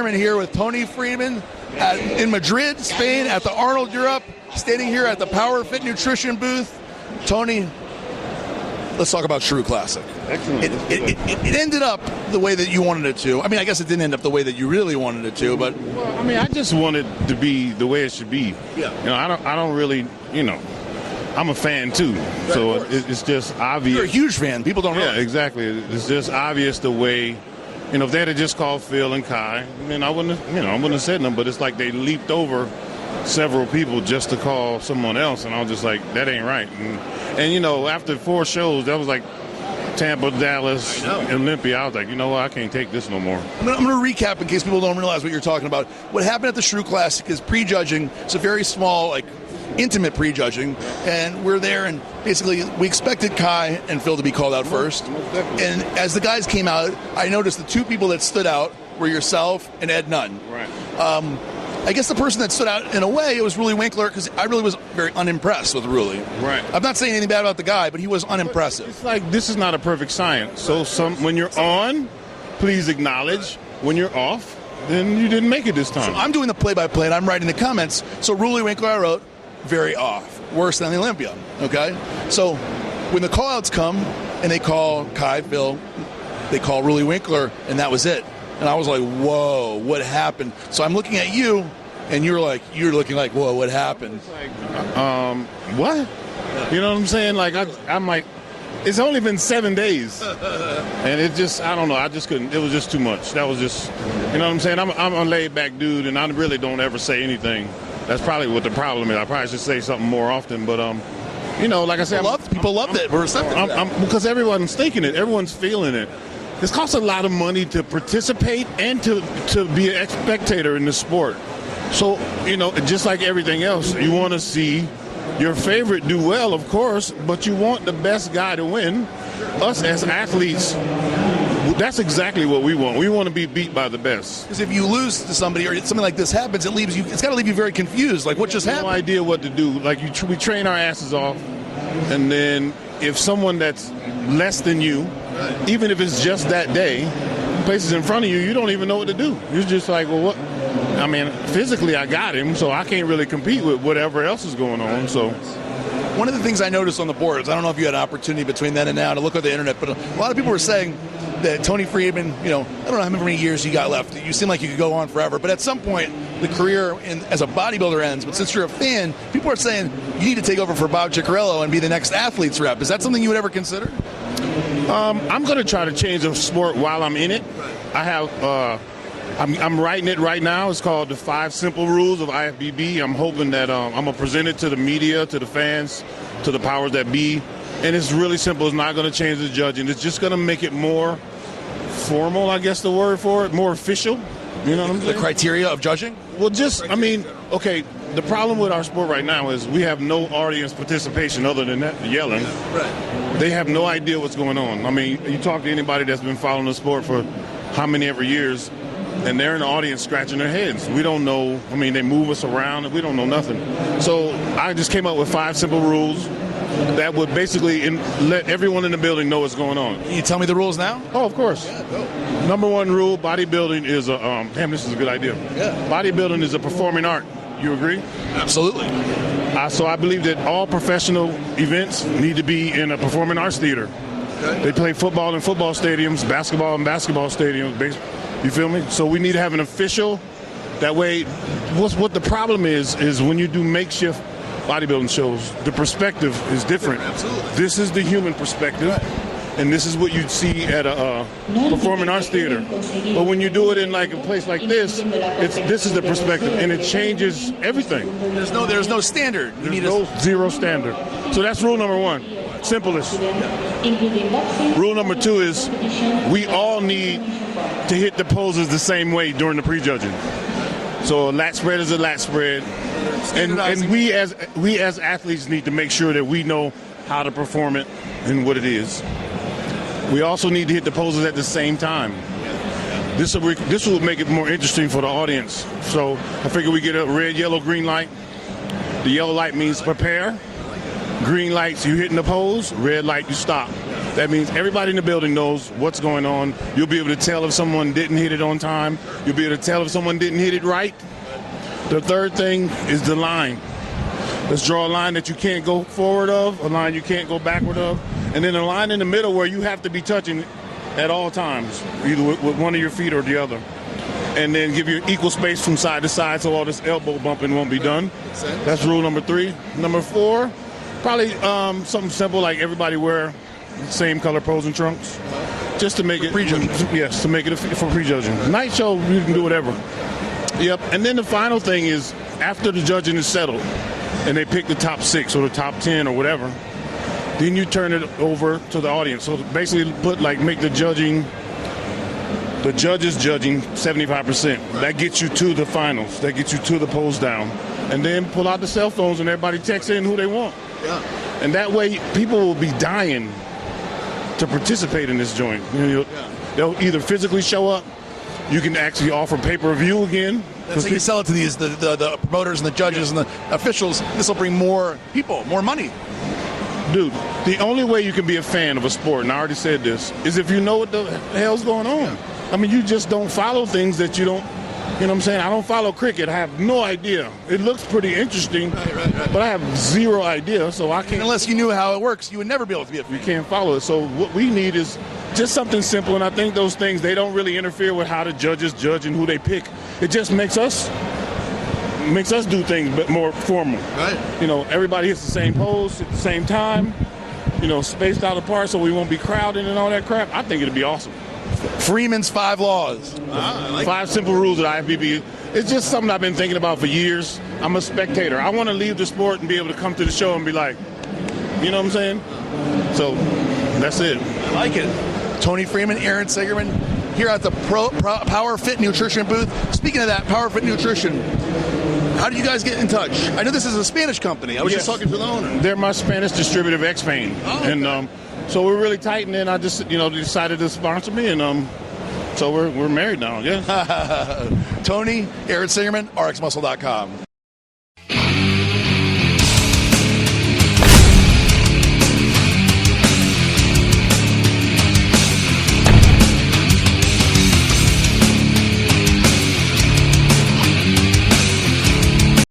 Freeman here with Toney Freeman in Madrid, Spain, at the Arnold Europe, standing here at the Power Fit Nutrition booth. Tony, let's talk about Shrew Classic. Excellent. It ended up the way that you wanted it to. I mean, I guess it didn't end up the way that you really wanted it to, but Well, I mean, I just want it to be the way it should be. Yeah. You know, I don't really, you know, I'm a fan too, so it's just obvious. you're a huge fan. People don't know. Yeah, exactly. It's just obvious the way, you know, if they had just called Phil and Kai, then I wouldn't have said them. But it's like they leaped over several people just to call someone else, and I was just like, that ain't right. And you know, after 4 shows, that was like Tampa, Dallas, Olympia. I was like, you know what, I can't take this no more. I'm going to recap in case people don't realize what you're talking about. What happened at the Shrew Classic is prejudging. It's a very small, like, intimate prejudging, and we're there, and basically we expected Kai and Phil to be called out first. And as the guys came out, I noticed the 2 people that stood out were yourself and Ed Nunn. Right. I guess the person that stood out in a way, it was Ruli Winkler, because I really was very unimpressed with Ruli. Right. I'm not saying anything bad about the guy, but he was unimpressive. It's like, this is not a perfect science. So when you're on, please acknowledge. When you're off, then you didn't make it this time. So I'm doing the play-by-play, and I'm writing the comments. So Ruli Winkler, I wrote, very off, worse than the Olympia, okay? So when the call-outs come, and they call Kai, Phil, they call Ruli Winkler, and that was it. And I was like, whoa, what happened? So I'm looking at you, and you're looking like, whoa, what happened? It's like, what? You know what I'm saying? Like, I'm like, it's only been 7 days. And it just, I don't know, I just couldn't, it was just too much. That was just, you know what I'm saying? I'm a laid-back dude, and I really don't ever say anything. That's probably what the problem is. I probably should say something more often, but, you know, like I said, People loved it. We're receptive to that. because everyone's thinking it. Everyone's feeling it. It costs a lot of money to participate and to be a spectator in the sport. So, you know, just like everything else, you want to see your favorite do well, of course, but you want the best guy to win. Us as athletes, that's exactly what we want. We want to be beat by the best. Because if you lose to somebody or something like this happens, it's got to leave you very confused. Like, what just happened? No idea what to do. Like, we train our asses off, and then if someone that's less than you, even if it's just that day, places in front of you, you don't even know what to do. You're just like, well, what? I mean, physically I got him, so I can't really compete with whatever else is going on. So one of the things I noticed on the boards, I don't know if you had an opportunity between then and now to look at the internet, but a lot of people were saying that Toney Freeman, you know, I don't know how many years you got left. You seem like you could go on forever, but at some point the career as a bodybuilder ends. But since you're a fan, people are saying you need to take over for Bob Ciccarello and be the next athlete's rep. Is that something you would ever consider? I'm going to try to change the sport while I'm in it. I have, I'm writing it right now. It's called The 5 Simple Rules of IFBB. I'm hoping that I'm going to present it to the media, to the fans, to the powers that be. And it's really simple. It's not going to change the judging. It's just going to make it more formal, I guess the word for it, more official. You know what I'm saying? The criteria of judging? Well, I mean, okay, the problem with our sport right now is we have no audience participation other than that yelling. Right. They have no idea what's going on. I mean, you talk to anybody that's been following the sport for how many ever years, and they're in the audience scratching their heads. We don't know. I mean, they move us around, and we don't know nothing. So I just came up with 5 simple rules that would basically let everyone in the building know what's going on. Can you tell me the rules now? Oh, of course. Yeah, go. Number 1 rule, bodybuilding is damn, this is a good idea. Yeah. Bodybuilding is a performing art. You agree? Absolutely. So I believe that all professional events need to be in a performing arts theater. Okay. They play football in football stadiums, basketball in basketball stadiums. You feel me? So we need to have an official. That way, what the problem is when you do makeshift bodybuilding shows, the perspective is different. Absolutely. This is the human perspective, and this is what you'd see at a performing arts theater. But when you do it in like a place like this, this is the perspective, and it changes everything. There's no standard. You need no zero standard. So that's rule number 1. Simplest. Rule number 2 is we all need to hit the poses the same way during the prejudging. So a lat spread is a lat spread. And we as athletes need to make sure that we know how to perform it and what it is. We also need to hit the poses at the same time. This will make it more interesting for the audience. So I figure we get a red, yellow, green light. The yellow light means prepare. Green lights, you hitting the pose. Red light, you stop. That means everybody in the building knows what's going on. You'll be able to tell if someone didn't hit it on time. You'll be able to tell if someone didn't hit it right. The third thing is the line. Let's draw a line that you can't go forward of, a line you can't go backward of, and then a line in the middle where you have to be touching at all times, either with one of your feet or the other. And then give you equal space from side to side so all this elbow bumping won't be done. That's rule number 3. Number 4, probably something simple like everybody wear the same color posing trunks. Just to make it prejudging. Yes, to make it for prejudging. Night show, you can do whatever. Yep. And then the final thing is after the judging is settled and they pick the top 6 or the top 10 or whatever, then you turn it over to the audience. So basically make the judges judging 75%. That gets you to the finals. That gets you to the pose down. And then pull out the cell phones and everybody texts in who they want. Yeah. And that way people will be dying to participate in this joint. They'll either physically show up, you can actually offer pay-per-view again. That's how you sell it to these the promoters and the judges and the officials. This will bring more people, more money. Dude, the only way you can be a fan of a sport, and I already said this, is if you know what the hell's going on. Yeah. I mean, you just don't follow things that you don't, you know what I'm saying? I don't follow cricket. I have no idea. It looks pretty interesting, right. But I have zero idea, so I can't. Unless you knew how it works, you would never be able to be a fan. You can't follow it. So what we need is just something simple, and I think those things, they don't really interfere with how the judges judge and who they pick. It just makes us do things but more formal. Right. You know, everybody hits the same pose at the same time, you know, spaced out apart so we won't be crowded and all that crap. I think it'd be awesome. Freeman's 5 laws. I like 5 simple rules at IFBB. It's just something I've been thinking about for years. I'm a spectator. I want to leave the sport and be able to come to the show and be like, you know what I'm saying? So that's it. I like it. Toney Freeman, Aaron Segerman, here at the Power Fit Nutrition booth. Speaking of that, Power Fit Nutrition, how do you guys get in touch? I know this is a Spanish company. I was just talking to the owner. They're my Spanish distributor of X-Pain. Oh, okay. And so we're really tight, and then I just, they decided to sponsor me, and so we're married now, I guess. Toney, Aaron Segerman, rxmuscle.com.